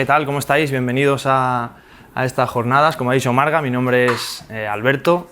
¿qué tal? ¿Cómo estáis? Bienvenidos a estas jornadas. Como ha dicho Marga, mi nombre es Alberto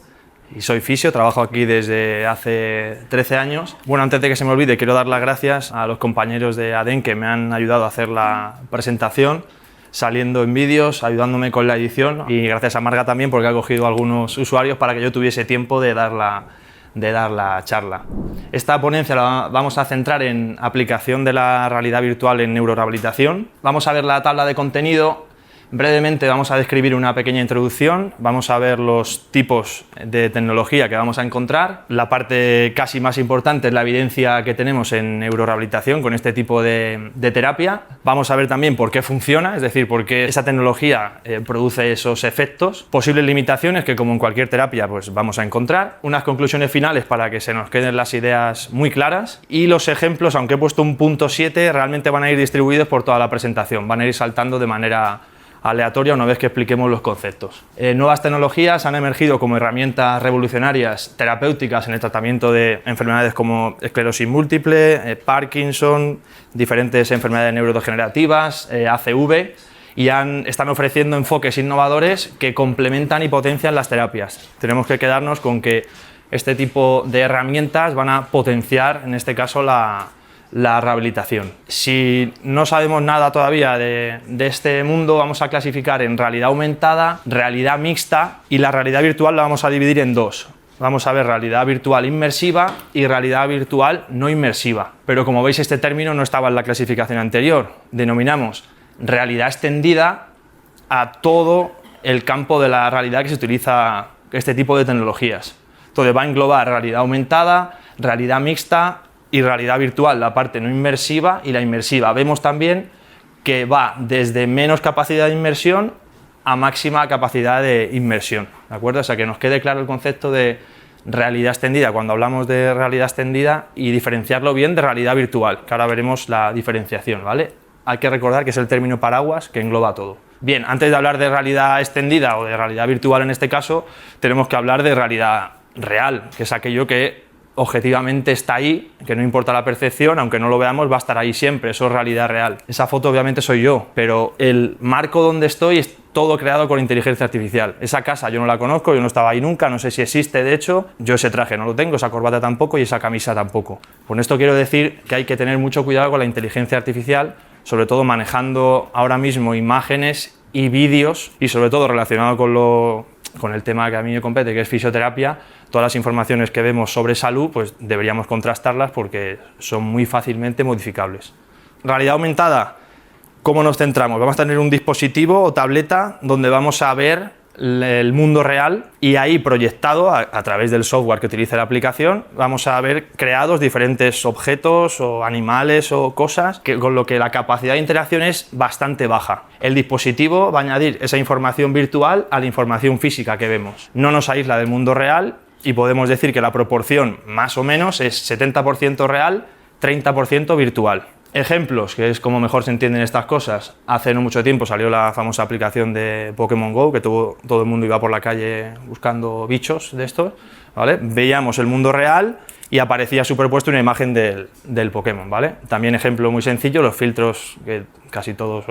y soy fisio, trabajo aquí desde hace 13 años. Bueno, antes de que se me olvide, quiero dar las gracias a los compañeros de ADEN que me han ayudado a hacer la presentación, saliendo en vídeos, ayudándome con la edición, y gracias a Marga también porque ha cogido algunos usuarios para que yo tuviese tiempo de dar la charla. Esta ponencia la vamos a centrar en aplicación de la realidad virtual en neurorehabilitación. Vamos a ver la tabla de contenido. Brevemente vamos a describir una pequeña introducción, vamos a ver los tipos de tecnología que vamos a encontrar. La parte casi más importante es la evidencia que tenemos en neurorehabilitación con este tipo de terapia. Vamos a ver también por qué funciona, es decir, por qué esa tecnología produce esos efectos. Posibles limitaciones que, como en cualquier terapia, pues vamos a encontrar. Unas conclusiones finales para que se nos queden las ideas muy claras. Y los ejemplos, aunque he puesto un punto 7, realmente van a ir distribuidos por toda la presentación, van a ir saltando de manera aleatoria una vez que expliquemos los conceptos. Nuevas tecnologías han emergido como herramientas revolucionarias terapéuticas en el tratamiento de enfermedades como esclerosis múltiple, Parkinson, diferentes enfermedades neurodegenerativas, ACV, y están ofreciendo enfoques innovadores que complementan y potencian las terapias. Tenemos que quedarnos con que este tipo de herramientas van a potenciar, en este caso, la rehabilitación. Si no sabemos nada todavía de este mundo, vamos a clasificar en realidad aumentada, realidad mixta, y la realidad virtual la vamos a dividir en dos. Vamos a ver realidad virtual inmersiva y realidad virtual no inmersiva. Pero como veis, este término no estaba en la clasificación anterior. Denominamos realidad extendida a todo el campo de la realidad que se utiliza este tipo de tecnologías. Entonces va a englobar realidad aumentada, realidad mixta y realidad virtual, la parte no inmersiva y la inmersiva. Vemos también que va desde menos capacidad de inmersión a máxima capacidad de inmersión, ¿de acuerdo? O sea, que nos quede claro el concepto de realidad extendida cuando hablamos de realidad extendida y diferenciarlo bien de realidad virtual, que ahora veremos la diferenciación, ¿vale? Hay que recordar que es el término paraguas que engloba todo. Bien, antes de hablar de realidad extendida o de realidad virtual en este caso, tenemos que hablar de realidad real, que es aquello que objetivamente está ahí, que no importa la percepción, aunque no lo veamos, va a estar ahí siempre, eso es realidad real. Esa foto obviamente soy yo, pero el marco donde estoy es todo creado con inteligencia artificial. Esa casa yo no la conozco, yo no estaba ahí nunca, no sé si existe de hecho, yo ese traje no lo tengo, esa corbata tampoco y esa camisa tampoco. Con esto quiero decir que hay que tener mucho cuidado con la inteligencia artificial, sobre todo manejando ahora mismo imágenes y vídeos, y sobre todo relacionado con el tema que a mí me compete, que es fisioterapia. Todas las informaciones que vemos sobre salud, pues deberíamos contrastarlas porque son muy fácilmente modificables. Realidad aumentada, ¿cómo nos centramos? Vamos a tener un dispositivo o tableta donde vamos a ver el mundo real y ahí proyectado a través del software que utiliza la aplicación vamos a ver creados diferentes objetos o animales o cosas con lo que la capacidad de interacción es bastante baja. El dispositivo va a añadir esa información virtual a la información física que vemos. No nos aísla del mundo real y podemos decir que la proporción más o menos es 70% real, 30% virtual. Ejemplos, que es como mejor se entienden estas cosas. Hace no mucho tiempo salió la famosa aplicación de Pokémon GO, que todo el mundo iba por la calle buscando bichos de estos, ¿vale? Veíamos el mundo real y aparecía superpuesto una imagen del Pokémon, ¿vale? También ejemplo muy sencillo, los filtros que casi todos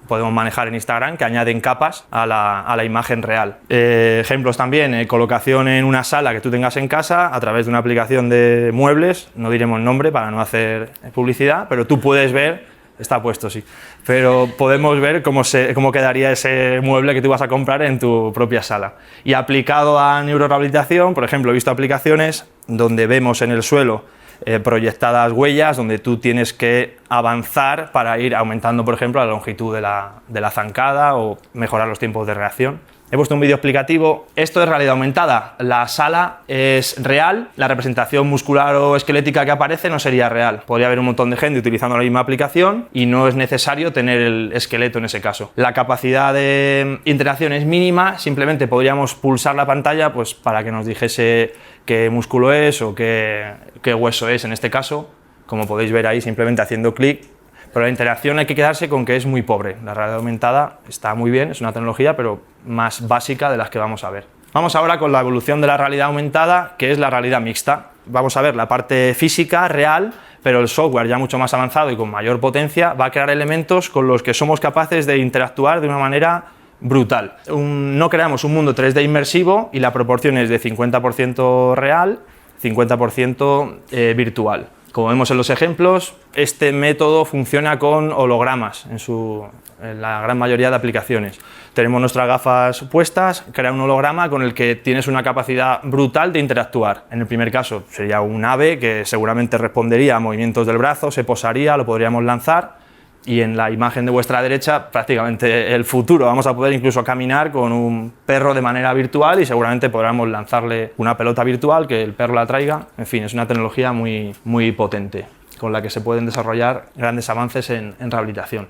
podemos manejar en Instagram, que añaden capas a la imagen real. Ejemplos también, colocación en una sala que tú tengas en casa a través de una aplicación de muebles, no diremos nombre para no hacer publicidad, pero tú puedes ver, está puesto sí, pero podemos ver cómo quedaría ese mueble que tú vas a comprar en tu propia sala. Y aplicado a neurorehabilitación, por ejemplo, he visto aplicaciones donde vemos en el suelo proyectadas huellas, donde tú tienes que avanzar para ir aumentando, por ejemplo, la longitud de la zancada o mejorar los tiempos de reacción. He puesto un vídeo explicativo. Esto es realidad aumentada. La sala es real, la representación muscular o esquelética que aparece no sería real. Podría haber un montón de gente utilizando la misma aplicación y no es necesario tener el esqueleto en ese caso. La capacidad de interacción es mínima, simplemente podríamos pulsar la pantalla pues, para que nos dijese qué músculo es o qué hueso es en este caso. Como podéis ver ahí, simplemente haciendo clic. Pero la interacción hay que quedarse con que es muy pobre. La realidad aumentada está muy bien, es una tecnología, pero más básica de las que vamos a ver. Vamos ahora con la evolución de la realidad aumentada, que es la realidad mixta. Vamos a ver la parte física, real, pero el software ya mucho más avanzado y con mayor potencia va a crear elementos con los que somos capaces de interactuar de una manera brutal. No creamos un mundo 3D inmersivo y la proporción es de 50% real, 50% virtual. Como vemos en los ejemplos, este método funciona con hologramas en la gran mayoría de aplicaciones. Tenemos nuestras gafas puestas, crea un holograma con el que tienes una capacidad brutal de interactuar. En el primer caso sería un ave que seguramente respondería a movimientos del brazo, se posaría, lo podríamos lanzar. Y en la imagen de vuestra derecha, prácticamente el futuro. Vamos a poder incluso caminar con un perro de manera virtual y seguramente podremos lanzarle una pelota virtual, que el perro la traiga. En fin, es una tecnología muy potente, con la que se pueden desarrollar grandes avances en rehabilitación.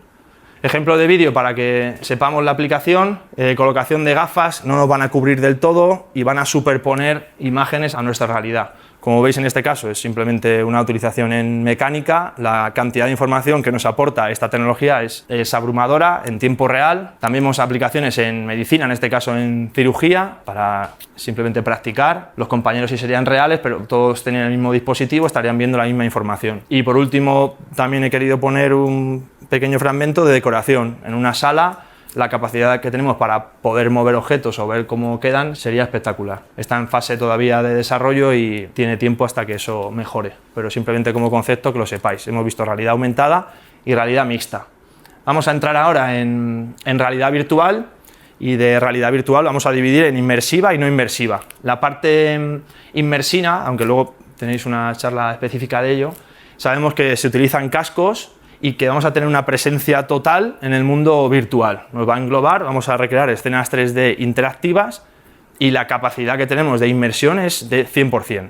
Ejemplo de vídeo para que sepamos la aplicación: colocación de gafas, no nos van a cubrir del todo y van a superponer imágenes a nuestra realidad. Como veis en este caso es simplemente una utilización en mecánica, la cantidad de información que nos aporta esta tecnología es abrumadora en tiempo real. También vemos aplicaciones en medicina, en este caso en cirugía, para simplemente practicar. Los compañeros sí serían reales, pero todos tenían el mismo dispositivo, estarían viendo la misma información. Y por último también he querido poner un pequeño fragmento de decoración. En una sala la capacidad que tenemos para poder mover objetos o ver cómo quedan sería espectacular. Está en fase todavía de desarrollo y tiene tiempo hasta que eso mejore, pero simplemente como concepto que lo sepáis. Hemos visto realidad aumentada y realidad mixta. Vamos a entrar ahora en realidad virtual, y de realidad virtual vamos a dividir en inmersiva y no inmersiva. La parte inmersiva, aunque luego tenéis una charla específica de ello, sabemos que se utilizan cascos y que vamos a tener una presencia total en el mundo virtual. Nos va a englobar, vamos a recrear escenas 3D interactivas y la capacidad que tenemos de inmersión es de 100%.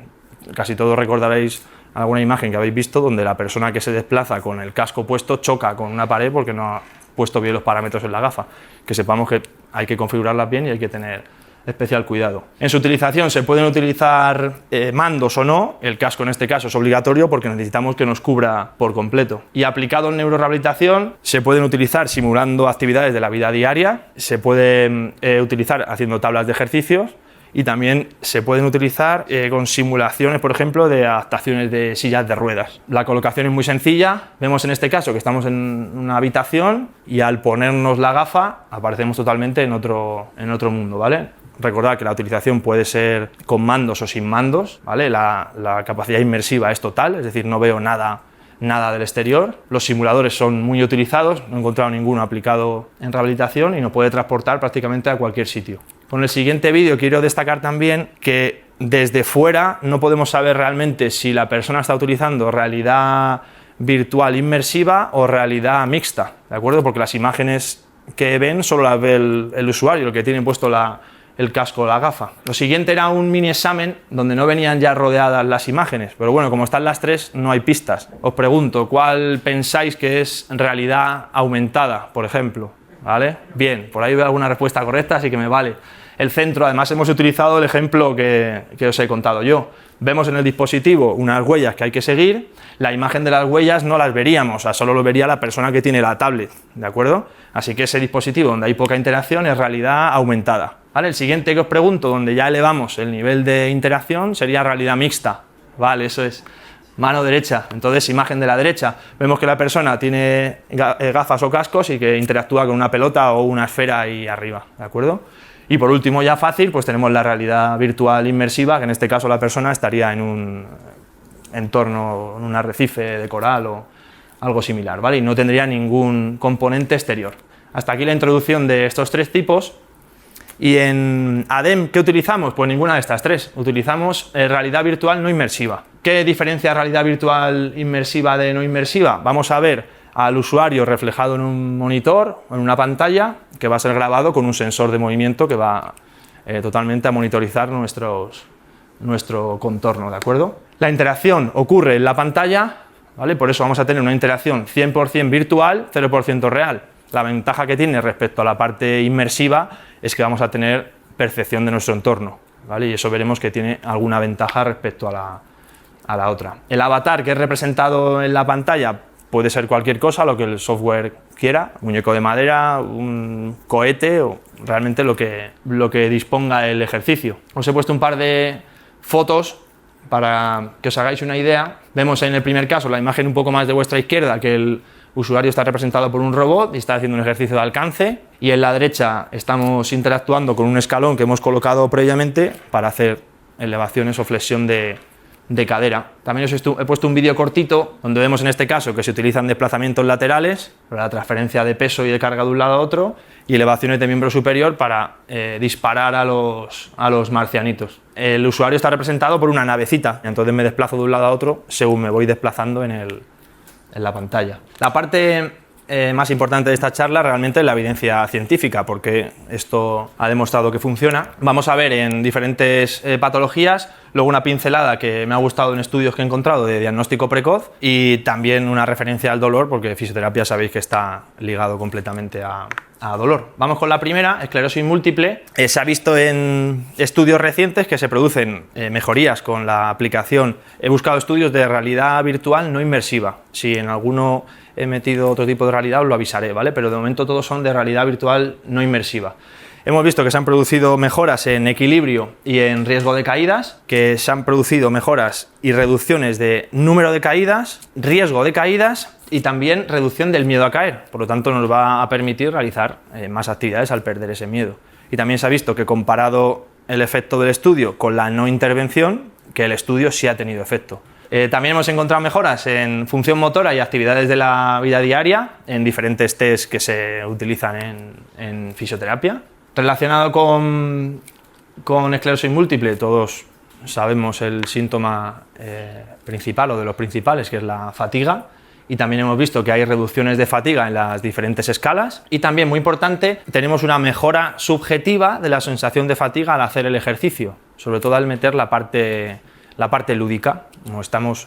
Casi todos recordaréis alguna imagen que habéis visto donde la persona que se desplaza con el casco puesto choca con una pared porque no ha puesto bien los parámetros en la gafa. Que sepamos que hay que configurarlas bien y hay que tener especial cuidado. En su utilización se pueden utilizar mandos o no. El casco en este caso es obligatorio porque necesitamos que nos cubra por completo. Y aplicado en neurorehabilitación se pueden utilizar simulando actividades de la vida diaria, se pueden utilizar haciendo tablas de ejercicios y también se pueden utilizar con simulaciones, por ejemplo, de adaptaciones de sillas de ruedas. La colocación es muy sencilla. Vemos en este caso que estamos en una habitación y al ponernos la gafa aparecemos totalmente en otro mundo, ¿vale? Recordad que la utilización puede ser con mandos o sin mandos, ¿vale? La capacidad inmersiva es total, es decir, no veo nada del exterior. Los simuladores son muy utilizados, no he encontrado ninguno aplicado en rehabilitación y nos puede transportar prácticamente a cualquier sitio. Con el siguiente vídeo quiero destacar también que desde fuera no podemos saber realmente si la persona está utilizando realidad virtual inmersiva o realidad mixta, ¿de acuerdo? Porque las imágenes que ven solo las ve el usuario, el que tiene puesto el casco o la gafa. Lo siguiente era un mini examen donde no venían ya rodeadas las imágenes, pero bueno, como están las tres no hay pistas. Os pregunto, ¿cuál pensáis que es realidad aumentada, por ejemplo? ¿Vale? Bien, por ahí veo alguna respuesta correcta, así que me vale. El centro, además hemos utilizado el ejemplo que os he contado yo. Vemos en el dispositivo unas huellas que hay que seguir, la imagen de las huellas no las veríamos, o sea, solo lo vería la persona que tiene la tablet, ¿de acuerdo? Así que ese dispositivo donde hay poca interacción es realidad aumentada. ¿Vale? El siguiente que os pregunto, donde ya elevamos el nivel de interacción, sería realidad mixta. Vale, eso es. Mano derecha, entonces imagen de la derecha. Vemos que la persona tiene gafas o cascos y que interactúa con una pelota o una esfera ahí arriba, ¿de acuerdo? Y por último, ya fácil, pues tenemos la realidad virtual inmersiva, que en este caso la persona estaría en un entorno, en un arrecife de coral o algo similar, ¿vale? Y no tendría ningún componente exterior. Hasta aquí la introducción de estos tres tipos. Y en ADEM, ¿qué utilizamos? Pues ninguna de estas tres. Utilizamos realidad virtual no inmersiva. ¿Qué diferencia realidad virtual inmersiva de no inmersiva? Vamos a ver al usuario reflejado en un monitor o en una pantalla que va a ser grabado con un sensor de movimiento que va totalmente a monitorizar nuestro contorno, ¿de acuerdo? La interacción ocurre en la pantalla, ¿vale? Por eso vamos a tener una interacción 100% virtual, 0% real. La ventaja que tiene respecto a la parte inmersiva es que vamos a tener percepción de nuestro entorno, ¿vale? Y eso veremos que tiene alguna ventaja respecto a la otra. El avatar que es representado en la pantalla puede ser cualquier cosa, lo que el software quiera, un muñeco de madera, un cohete o realmente lo que disponga el ejercicio. Os he puesto un par de fotos para que os hagáis una idea, vemos en el primer caso la imagen un poco más de vuestra izquierda que el usuario está representado por un robot y está haciendo un ejercicio de alcance, y en la derecha estamos interactuando con un escalón que hemos colocado previamente para hacer elevaciones o flexión de cadera. También os he puesto un vídeo cortito donde vemos en este caso que se utilizan desplazamientos laterales para la transferencia de peso y de carga de un lado a otro, y elevaciones de miembro superior para disparar a los marcianitos. El usuario está representado por una navecita, entonces me desplazo de un lado a otro según me voy desplazando en la pantalla. La parte más importante de esta charla realmente es la evidencia científica, porque esto ha demostrado que funciona. Vamos a ver en diferentes patologías, luego una pincelada que me ha gustado en estudios que he encontrado de diagnóstico precoz, y también una referencia al dolor, porque fisioterapia sabéis que está ligado completamente a dolor. Vamos con la primera, esclerosis múltiple. Se ha visto en estudios recientes que se producen mejorías con la aplicación. He buscado estudios de realidad virtual no inmersiva. Si en alguno he metido otro tipo de realidad os lo avisaré, ¿vale? Pero de momento todos son de realidad virtual no inmersiva. Hemos visto que se han producido mejoras en equilibrio y en riesgo de caídas, que se han producido mejoras y reducciones de número de caídas, riesgo de caídas y también reducción del miedo a caer. Por lo tanto, nos va a permitir realizar más actividades al perder ese miedo. Y también se ha visto que, comparado el efecto del estudio con la no intervención, que el estudio sí ha tenido efecto. También hemos encontrado mejoras en función motora y actividades de la vida diaria en diferentes tests que se utilizan en fisioterapia. Relacionado con esclerosis múltiple, todos sabemos el síntoma principal o de los principales, que es la fatiga, y también hemos visto que hay reducciones de fatiga en las diferentes escalas, y también, muy importante, tenemos una mejora subjetiva de la sensación de fatiga al hacer el ejercicio, sobre todo al meter la parte lúdica. Como estamos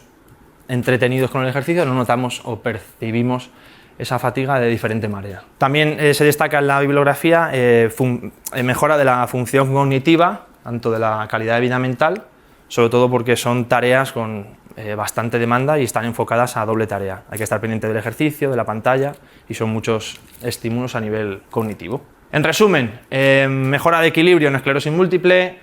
entretenidos con el ejercicio, no notamos o percibimos esa fatiga de diferente manera. También se destaca en la bibliografía mejora de la función cognitiva, tanto de la calidad de vida mental, sobre todo porque son tareas con bastante demanda y están enfocadas a doble tarea. Hay que estar pendiente del ejercicio, de la pantalla, y son muchos estímulos a nivel cognitivo. En resumen, mejora de equilibrio en esclerosis múltiple,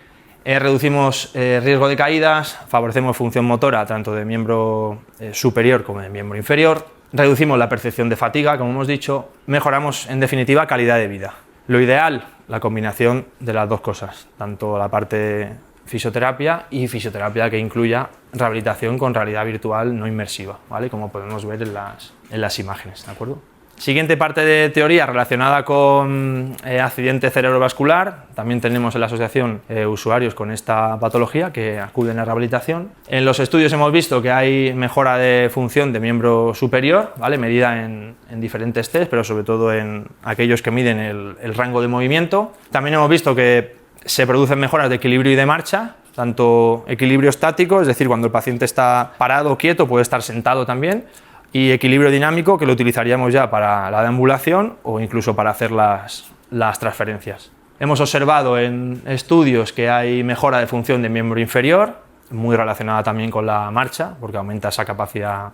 reducimos riesgo de caídas, favorecemos función motora tanto de miembro superior como de miembro inferior, reducimos la percepción de fatiga, como hemos dicho, mejoramos en definitiva calidad de vida. Lo ideal, la combinación de las dos cosas, tanto la parte de fisioterapia y fisioterapia que incluya rehabilitación con realidad virtual no inmersiva, ¿vale? Como podemos ver en las imágenes, ¿de acuerdo? Siguiente parte de teoría relacionada con accidente cerebrovascular. También tenemos en la asociación usuarios con esta patología que acuden a rehabilitación. En los estudios hemos visto que hay mejora de función de miembro superior, ¿vale? Medida en diferentes test, pero sobre todo en aquellos que miden el rango de movimiento. También hemos visto que se producen mejoras de equilibrio y de marcha, tanto equilibrio estático, es decir, cuando el paciente está parado o quieto, puede estar sentado también, y equilibrio dinámico, que lo utilizaríamos ya para la deambulación o incluso para hacer las transferencias. Hemos observado en estudios que hay mejora de función de miembro inferior, muy relacionada también con la marcha, porque aumenta esa capacidad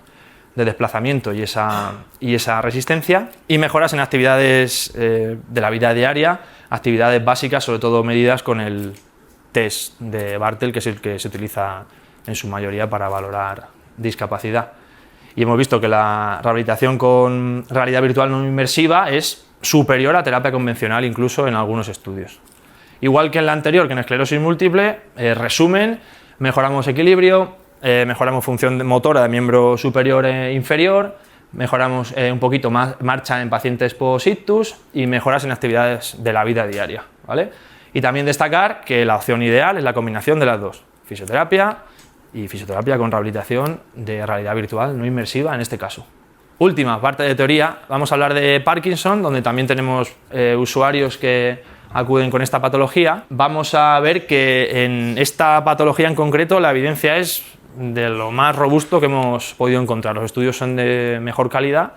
de desplazamiento y esa resistencia, y mejoras en actividades de la vida diaria, actividades básicas, sobre todo medidas con el test de Bartel, que es el que se utiliza en su mayoría para valorar discapacidad. Y hemos visto que la rehabilitación con realidad virtual no inmersiva es superior a terapia convencional, incluso en algunos estudios. Igual que en la anterior, que en esclerosis múltiple, resumen, mejoramos equilibrio, mejoramos función motora de miembro superior e inferior, mejoramos un poquito más marcha en pacientes post-ictus y mejoras en actividades de la vida diaria, ¿vale? Y también destacar que la opción ideal es la combinación de las dos, fisioterapia y fisioterapia con rehabilitación de realidad virtual no inmersiva en este caso. Última parte de teoría, vamos a hablar de Parkinson, donde también tenemos usuarios que acuden con esta patología. Vamos a ver que en esta patología en concreto la evidencia es de lo más robusto que hemos podido encontrar. Los estudios son de mejor calidad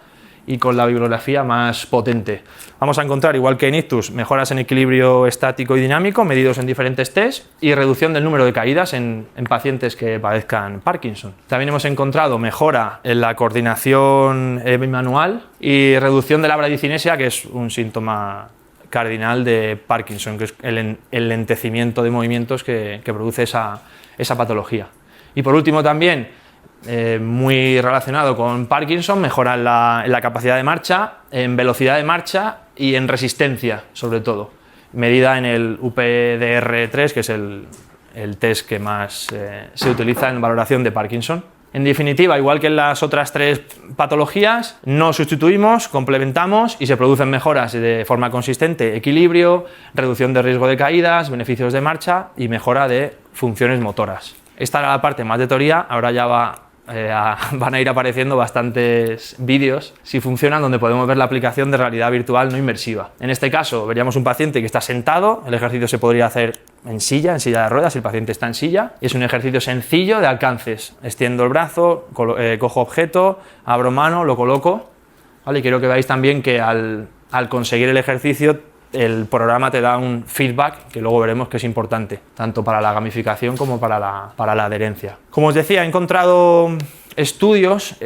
y con la bibliografía más potente. Vamos a encontrar, igual que en ictus, mejoras en equilibrio estático y dinámico medidos en diferentes tests y reducción del número de caídas en pacientes que padezcan Parkinson. También hemos encontrado mejora en la coordinación bimanual y reducción de la bradicinesia, que es un síntoma cardinal de Parkinson, que es el lentecimiento de movimientos que produce esa patología. Y por último también, muy relacionado con Parkinson, mejora en la capacidad de marcha, en velocidad de marcha y en resistencia, sobre todo, medida en el UPDR3, que es el test que más se utiliza en valoración de Parkinson. En definitiva, igual que en las otras 3 patologías, no sustituimos, complementamos y se producen mejoras de forma consistente: equilibrio, reducción de riesgo de caídas, beneficios de marcha y mejora de funciones motoras. Esta era la parte más de teoría. Ahora ya van a ir apareciendo bastantes vídeos, si funcionan, donde podemos ver la aplicación de realidad virtual no inmersiva. En este caso veríamos un paciente que está sentado. El ejercicio se podría hacer en silla de ruedas, si el paciente está en silla. Es un ejercicio sencillo de alcances. Extiendo el brazo, cojo objeto, abro mano, lo coloco, ¿vale? Y quiero que veáis también que al conseguir el ejercicio, el programa te da un feedback que luego veremos que es importante, tanto para la gamificación como para la adherencia. Como os decía, he encontrado estudios,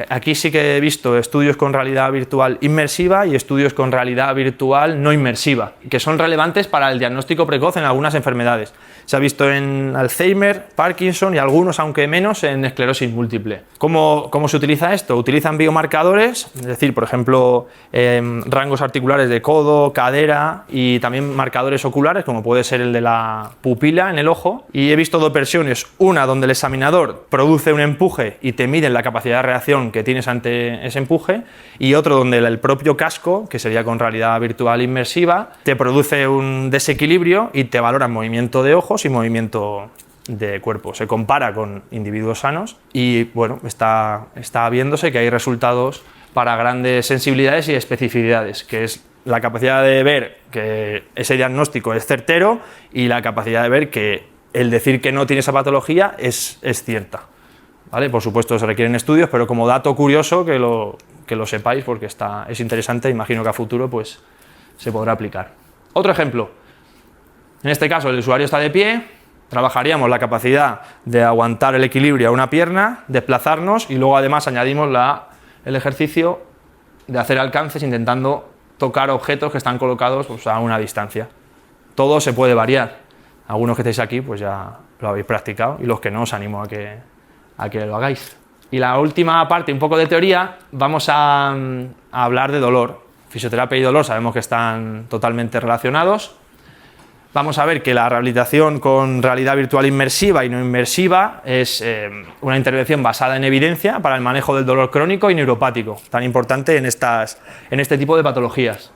aquí sí que he visto estudios con realidad virtual inmersiva y estudios con realidad virtual no inmersiva, que son relevantes para el diagnóstico precoz en algunas enfermedades. Se ha visto en Alzheimer, Parkinson y algunos, aunque menos, en esclerosis múltiple. ¿Cómo se utiliza esto? Utilizan biomarcadores, es decir, por ejemplo, rangos articulares de codo, cadera, y también marcadores oculares, como puede ser el de la pupila en el ojo. Y he visto 2 versiones, una donde el examinador produce un empuje y te miden la capacidad de reacción que tienes ante ese empuje, y otro donde el propio casco, que sería con realidad virtual inmersiva, te produce un desequilibrio y te valora movimiento de ojos y movimiento de cuerpo. Se compara con individuos sanos y bueno, está viéndose que hay resultados para grandes sensibilidades y especificidades, que es la capacidad de ver que ese diagnóstico es certero y la capacidad de ver que el decir que no tiene esa patología es cierta, ¿vale? Por supuesto se requieren estudios, pero como dato curioso que lo sepáis, porque es interesante. Imagino que a futuro pues se podrá aplicar. Otro ejemplo, en este caso el usuario está de pie, trabajaríamos la capacidad de aguantar el equilibrio a una pierna, desplazarnos, y luego además añadimos el ejercicio de hacer alcances intentando tocar objetos que están colocados pues, a una distancia. Todo se puede variar. Algunos que estáis aquí pues ya lo habéis practicado, y los que no os animo a que lo hagáis. Y la última parte, un poco de teoría, vamos a hablar de dolor. Fisioterapia y dolor sabemos que están totalmente relacionados. Vamos a ver que la rehabilitación con realidad virtual inmersiva y no inmersiva es una intervención basada en evidencia para el manejo del dolor crónico y neuropático, tan importante en este tipo de patologías.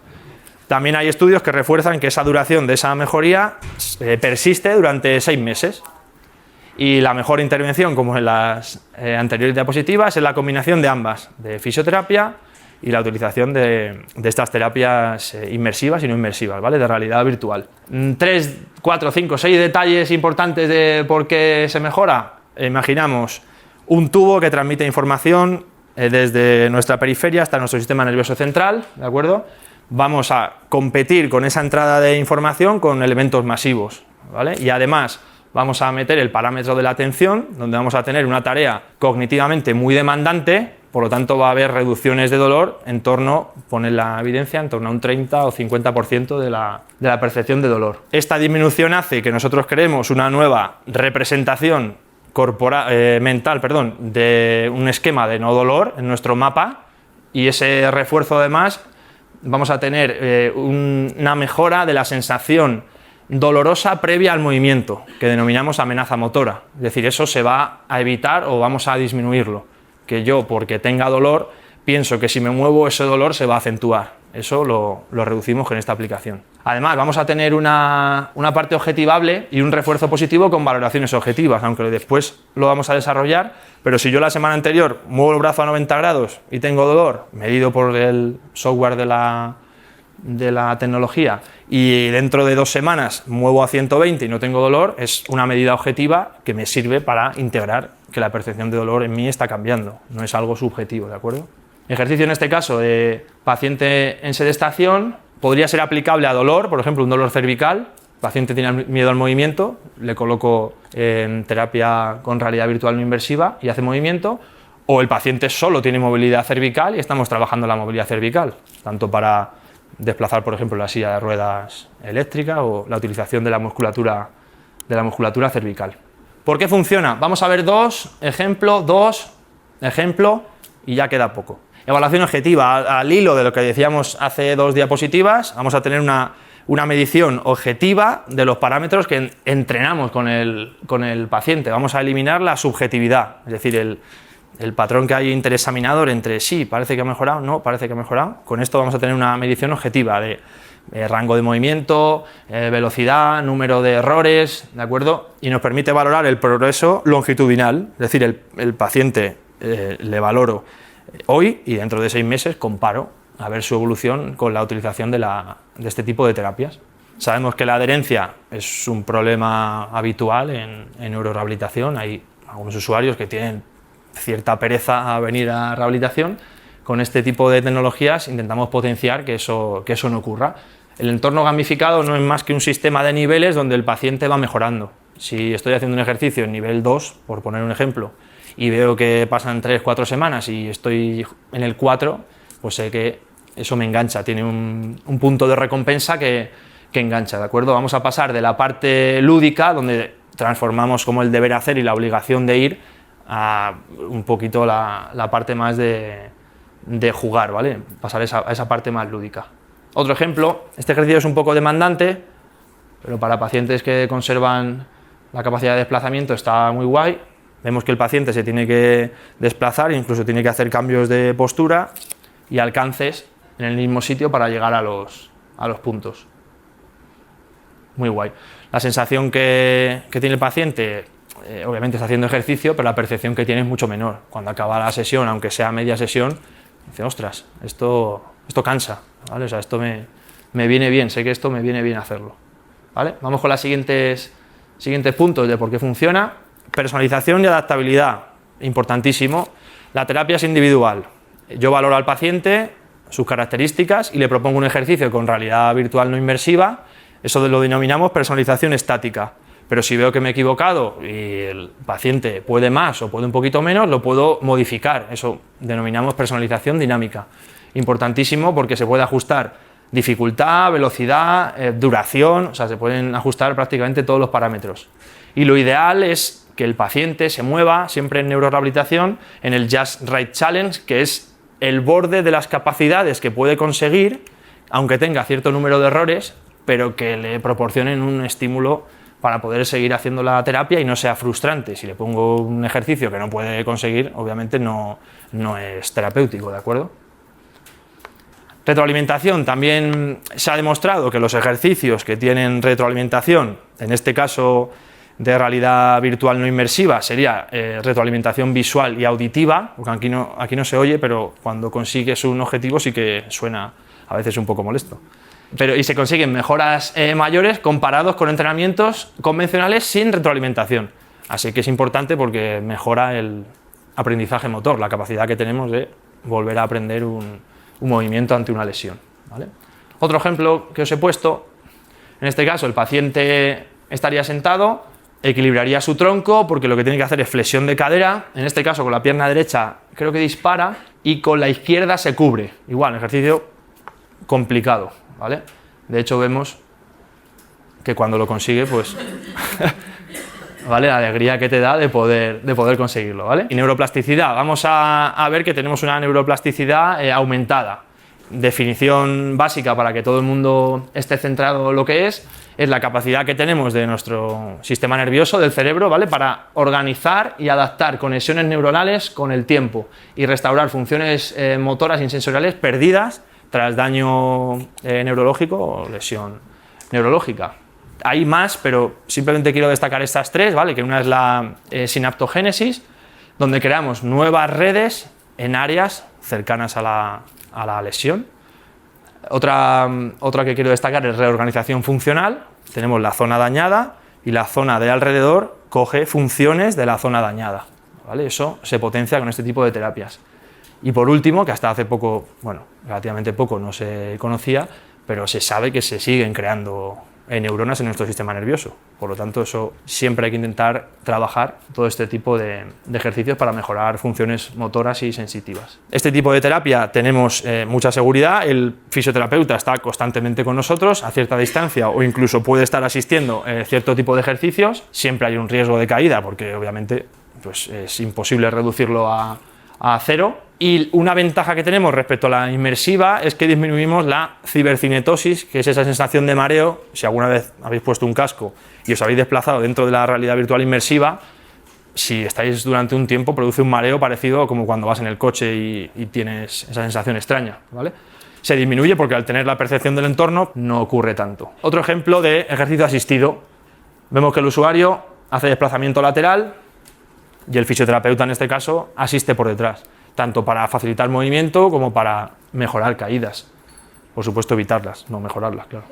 También hay estudios que refuerzan que esa duración de esa mejoría persiste durante 6 meses. Y la mejor intervención, como en las anteriores diapositivas, es la combinación de ambas, de fisioterapia y la utilización de estas terapias inmersivas y no inmersivas, ¿vale? De realidad virtual. 3, 4, 5, 6 detalles importantes de por qué se mejora. Imaginamos un tubo que transmite información desde nuestra periferia hasta nuestro sistema nervioso central, ¿de acuerdo? Vamos a competir con esa entrada de información con elementos masivos, ¿vale? Y además vamos a meter el parámetro de la atención, donde vamos a tener una tarea cognitivamente muy demandante. Por lo tanto, va a haber reducciones de dolor pone la evidencia, en torno a un 30 o 50% de la percepción de dolor. Esta disminución hace que nosotros creemos una nueva representación mental de un esquema de no dolor en nuestro mapa, y ese refuerzo además vamos a tener una mejora de la sensación dolorosa previa al movimiento, que denominamos amenaza motora. Es decir, eso se va a evitar o vamos a disminuirlo. Que yo, porque tenga dolor, pienso que si me muevo ese dolor se va a acentuar. Eso lo reducimos con esta aplicación. Además, vamos a tener una parte objetivable y un refuerzo positivo con valoraciones objetivas, aunque después lo vamos a desarrollar. Pero si yo la semana anterior muevo el brazo a 90 grados y tengo dolor, medido por el software de la tecnología, y dentro de 2 semanas muevo a 120 y no tengo dolor, es una medida objetiva que me sirve para integrar que la percepción de dolor en mí está cambiando, no es algo subjetivo, ¿de acuerdo? Ejercicio en este caso de paciente en sedestación podría ser aplicable a dolor, por ejemplo un dolor cervical. El paciente tiene miedo al movimiento, le coloco en terapia con realidad virtual no inmersiva y hace movimiento, o el paciente solo tiene movilidad cervical y estamos trabajando la movilidad cervical, tanto para desplazar, por ejemplo, la silla de ruedas eléctrica o la utilización de la musculatura cervical. ¿Por qué funciona? Vamos a ver dos ejemplo, y ya queda poco. Evaluación objetiva, al hilo de lo que decíamos hace 2 diapositivas, vamos a tener una medición objetiva de los parámetros que entrenamos con el paciente. Vamos a eliminar la subjetividad, es decir, el patrón que hay interexaminador entre sí, parece que ha mejorado, no, parece que ha mejorado. Con esto vamos a tener una medición objetiva de rango de movimiento, velocidad, número de errores, ¿de acuerdo? Y nos permite valorar el progreso longitudinal, es decir, el paciente le valoro hoy y dentro de 6 meses comparo a ver su evolución con la utilización de este tipo de terapias. Sabemos que la adherencia es un problema habitual en neurorehabilitación. Hay algunos usuarios que tienen cierta pereza a venir a rehabilitación. Con este tipo de tecnologías intentamos potenciar que eso no ocurra. El entorno gamificado no es más que un sistema de niveles donde el paciente va mejorando. Si estoy haciendo un ejercicio en nivel 2, por poner un ejemplo, y veo que pasan 3-4 semanas y estoy en el 4, pues sé que eso me engancha, tiene un punto de recompensa que engancha, ¿de acuerdo? Vamos a pasar de la parte lúdica, donde transformamos como el deber hacer y la obligación de ir, a un poquito la parte más de jugar, ¿vale? Pasar a esa parte más lúdica. Otro ejemplo, este ejercicio es un poco demandante, pero para pacientes que conservan la capacidad de desplazamiento está muy guay. Vemos que el paciente se tiene que desplazar, incluso tiene que hacer cambios de postura y alcances en el mismo sitio para llegar a los puntos. Muy guay. La sensación que tiene el paciente, obviamente está haciendo ejercicio, pero la percepción que tiene es mucho menor. Cuando acaba la sesión, aunque sea media sesión, dice, ostras, esto cansa, ¿vale? O sea, esto me viene bien, sé que esto me viene bien hacerlo, ¿vale? Vamos con los siguientes puntos de por qué funciona. Personalización y adaptabilidad, importantísimo. La terapia es individual. Yo valoro al paciente, sus características y le propongo un ejercicio con realidad virtual no inmersiva. Eso lo denominamos personalización estática. Pero si veo que me he equivocado y el paciente puede más o puede un poquito menos, lo puedo modificar. Eso denominamos personalización dinámica. Importantísimo porque se puede ajustar dificultad, velocidad, duración, o sea, se pueden ajustar prácticamente todos los parámetros. Y lo ideal es que el paciente se mueva, siempre en neurorehabilitación, en el Just Right Challenge, que es el borde de las capacidades que puede conseguir, aunque tenga cierto número de errores, pero que le proporcionen un estímulo para poder seguir haciendo la terapia y no sea frustrante. Si le pongo un ejercicio que no puede conseguir, obviamente no es terapéutico, ¿de acuerdo? Retroalimentación. También se ha demostrado que los ejercicios que tienen retroalimentación, en este caso de realidad virtual no inmersiva, sería retroalimentación visual y auditiva, porque aquí no se oye, pero cuando consigues un objetivo sí que suena a veces un poco molesto. Y se consiguen mejoras mayores comparados con entrenamientos convencionales sin retroalimentación. Así que es importante porque mejora el aprendizaje motor, la capacidad que tenemos de volver a aprender un movimiento ante una lesión, ¿vale? Otro ejemplo que os he puesto, en este caso el paciente estaría sentado, equilibraría su tronco porque lo que tiene que hacer es flexión de cadera, en este caso con la pierna derecha creo que dispara y con la izquierda se cubre. Igual, ejercicio complicado, ¿vale? De hecho vemos que cuando lo consigue, pues ¿vale? La alegría que te da de poder conseguirlo, ¿vale? Y neuroplasticidad, vamos a ver que tenemos una neuroplasticidad aumentada. Definición básica para que todo el mundo esté centrado en lo que es la capacidad que tenemos de nuestro sistema nervioso, del cerebro, ¿vale? Para organizar y adaptar conexiones neuronales con el tiempo y restaurar funciones motoras y sensoriales perdidas tras daño neurológico o lesión neurológica. Hay más, pero simplemente quiero destacar estas tres, ¿vale? Que una es la sinaptogénesis, donde creamos nuevas redes en áreas cercanas a la lesión. Otra que quiero destacar es reorganización funcional. Tenemos la zona dañada y la zona de alrededor coge funciones de la zona dañada, ¿vale? Eso se potencia con este tipo de terapias. Y por último, que hasta hace poco, bueno, relativamente poco no se conocía, pero se sabe que se siguen creando neuronas en nuestro sistema nervioso. Por lo tanto, eso siempre hay que intentar trabajar todo este tipo de ejercicios para mejorar funciones motoras y sensitivas. Este tipo de terapia tenemos mucha seguridad, el fisioterapeuta está constantemente con nosotros a cierta distancia o incluso puede estar asistiendo cierto tipo de ejercicios. Siempre hay un riesgo de caída porque obviamente pues, es imposible reducirlo a cero. Y una ventaja que tenemos respecto a la inmersiva es que disminuimos la cibercinetosis, que es esa sensación de mareo. Si alguna vez habéis puesto un casco y os habéis desplazado dentro de la realidad virtual inmersiva, si estáis durante un tiempo produce un mareo parecido como cuando vas en el coche y tienes esa sensación extraña, ¿vale? Se disminuye porque al tener la percepción del entorno no ocurre tanto. Otro ejemplo de ejercicio asistido. Vemos que el usuario hace desplazamiento lateral y el fisioterapeuta en este caso asiste por detrás, tanto para facilitar movimiento como para mejorar caídas. Por supuesto evitarlas, no mejorarlas, claro.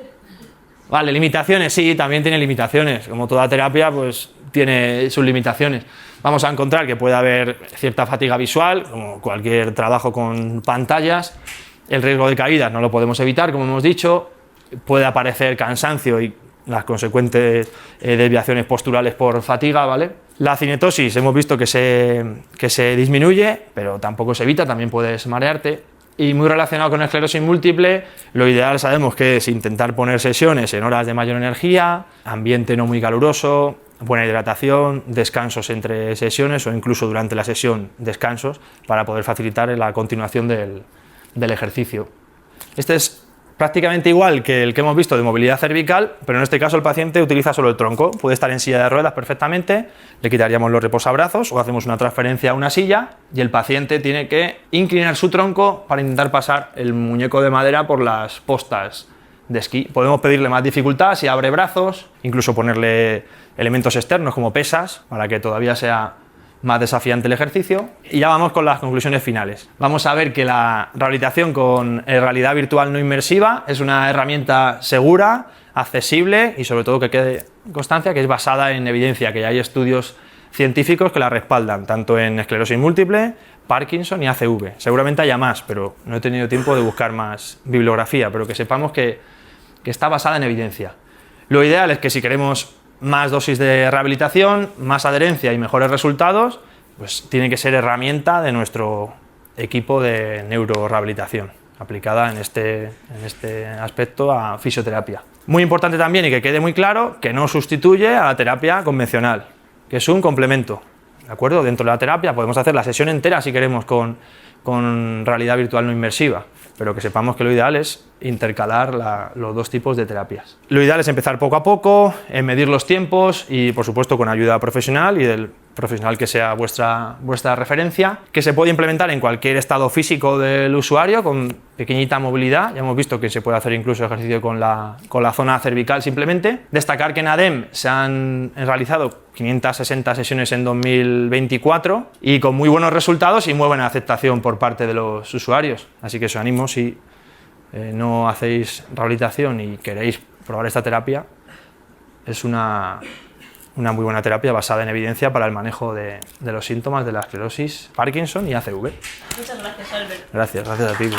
Vale, limitaciones, sí, también tiene limitaciones. Como toda terapia, pues tiene sus limitaciones. Vamos a encontrar que puede haber cierta fatiga visual, como cualquier trabajo con pantallas. El riesgo de caídas no lo podemos evitar, como hemos dicho. Puede aparecer cansancio y las consecuentes desviaciones posturales por fatiga, ¿vale? La cinetosis hemos visto que se disminuye, pero tampoco se evita, también puedes marearte. Y muy relacionado con la esclerosis múltiple, lo ideal sabemos que es intentar poner sesiones en horas de mayor energía, ambiente no muy caluroso, buena hidratación, descansos entre sesiones o incluso durante la sesión descansos para poder facilitar la continuación del ejercicio. Este es prácticamente igual que el que hemos visto de movilidad cervical, pero en este caso el paciente utiliza solo el tronco, puede estar en silla de ruedas perfectamente, le quitaríamos los reposabrazos o hacemos una transferencia a una silla y el paciente tiene que inclinar su tronco para intentar pasar el muñeco de madera por las postas de esquí. Podemos pedirle más dificultad si abre brazos, incluso ponerle elementos externos como pesas para que todavía sea más desafiante el ejercicio. Y ya vamos con las conclusiones finales. Vamos a ver que la rehabilitación con realidad virtual no inmersiva es una herramienta segura, accesible y sobre todo que quede constancia que es basada en evidencia, que ya hay estudios científicos que la respaldan, tanto en esclerosis múltiple, Parkinson y ACV. Seguramente haya más, pero no he tenido tiempo de buscar más bibliografía, pero que sepamos que está basada en evidencia. Lo ideal es que si queremos más dosis de rehabilitación, más adherencia y mejores resultados, pues tiene que ser herramienta de nuestro equipo de neurorehabilitación, aplicada en este aspecto a fisioterapia. Muy importante también y que quede muy claro que no sustituye a la terapia convencional, que es un complemento, ¿de acuerdo? Dentro de la terapia podemos hacer la sesión entera si queremos con realidad virtual no inmersiva, pero que sepamos que lo ideal es intercalar los dos tipos de terapias. Lo ideal es empezar poco a poco, medir los tiempos y por supuesto con ayuda profesional y del profesional que sea vuestra referencia, que se puede implementar en cualquier estado físico del usuario con pequeñita movilidad. Ya hemos visto que se puede hacer incluso ejercicio con la zona cervical simplemente. Destacar que en ADEM se han realizado 560 sesiones en 2024 y con muy buenos resultados y muy buena aceptación por parte de los usuarios. Así que os animo, si no hacéis rehabilitación y queréis probar esta terapia, es una muy buena terapia basada en evidencia para el manejo de los síntomas de la esclerosis, Parkinson y ACV. Muchas gracias, Albert. Gracias a ti.